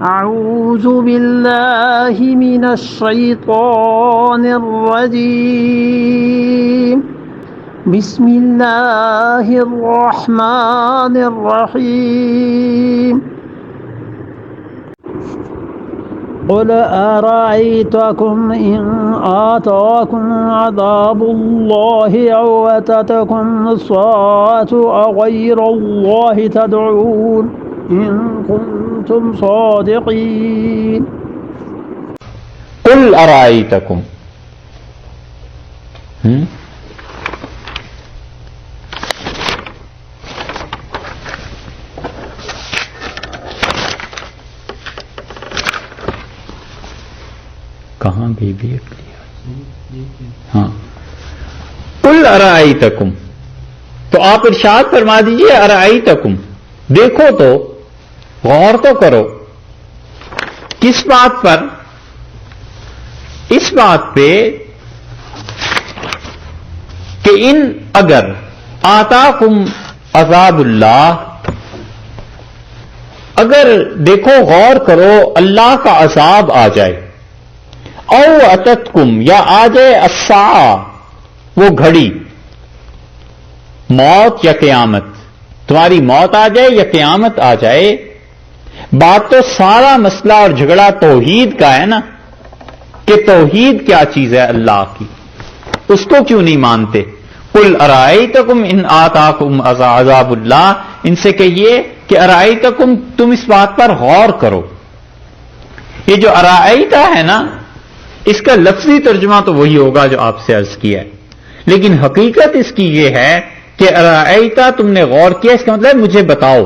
أعوذ بالله من الشيطان الرجيم بسم الله الرحمن الرحيم قل أرأيتكم إن آتاكم عذاب الله أو أتتكم الساعة أغير الله تدعون إن كنتم صادقين قل أرأيتكم کہاں گئی بھی ہاں قل ارائیتکم، تو آپ ارشاد فرما دیجئے ارائیتکم، دیکھو تو، غور تو کرو، کس بات پر؟ اس بات پہ کہ ان اگر آتاکم عذاب اللہ، اگر دیکھو غور کرو اللہ کا عذاب آ جائے، او اتتکم، یا آ جائے الساعہ، وہ گھڑی، موت یا قیامت، تمہاری موت آ جائے یا قیامت آ جائے، بات تو سارا مسئلہ اور جھگڑا توحید کا ہے نا، کہ توحید کیا چیز ہے اللہ کی، اس کو کیوں نہیں مانتے؟ قل ارائیتکم ان آتاکم عذاب اللہ، ان سے کہیے کہ ارائیتکم، تم اس بات پر غور کرو۔ یہ جو ارائیتا ہے نا، اس کا لفظی ترجمہ تو وہی ہوگا جو آپ سے عرض کیا ہے، لیکن حقیقت اس کی یہ ہے کہ ارائیتا، تم نے غور کیا، اس کا مطلب مجھے بتاؤ۔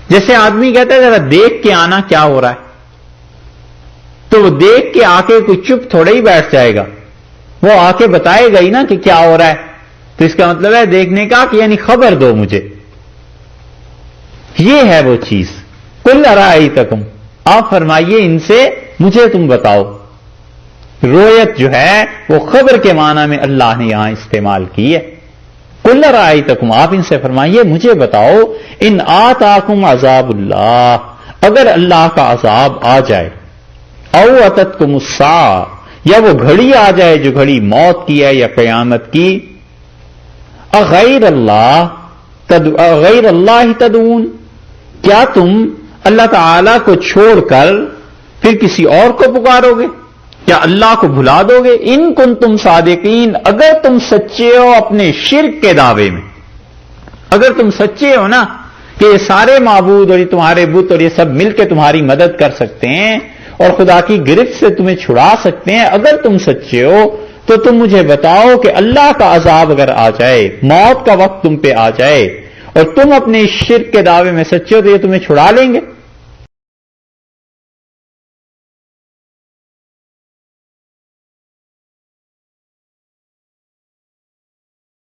جیسے آدمی کہتا ہے ذرا دیکھ کے آنا کیا ہو رہا ہے، تو وہ دیکھ کے آ کے کوئی چپ تھوڑا ہی بیٹھ جائے گا، وہ آ کے بتائے گا ہی نا کہ کیا ہو رہا ہے، تو اس کا مطلب ہے دیکھنے کا کہ یعنی خبر دو مجھے، یہ ہے وہ چیز۔ قل ارائیتکم، آپ فرمائیے ان سے مجھے تم بتاؤ۔ رویت جو ہے وہ خبر کے معنی میں اللہ نے یہاں استعمال کی ہے۔ قل ارائیتکم، آپ ان سے فرمائیے مجھے بتاؤ، ان آتاکم عذاب اللہ، اگر اللہ کا عذاب آ جائے، او اتتکم الساعہ، یا وہ گھڑی آ جائے جو گھڑی موت کی ہے یا قیامت کی، اغیر اللہ تدعون، کیا تم اللہ تعالی کو چھوڑ کر پھر کسی اور کو پکارو گے؟ کیا اللہ کو بھلا دو گے؟ ان کنتم صادقین، اگر تم سچے ہو اپنے شرک کے دعوے میں، اگر تم سچے ہو نا کہ یہ سارے معبود اور یہ تمہارے بت اور یہ سب مل کے تمہاری مدد کر سکتے ہیں اور خدا کی گرفت سے تمہیں چھڑا سکتے ہیں، اگر تم سچے ہو تو تم مجھے بتاؤ کہ اللہ کا عذاب اگر آ جائے، موت کا وقت تم پہ آ جائے اور تم اپنے شرک کے دعوے میں سچے ہو تو یہ تمہیں چھڑا لیں گے؟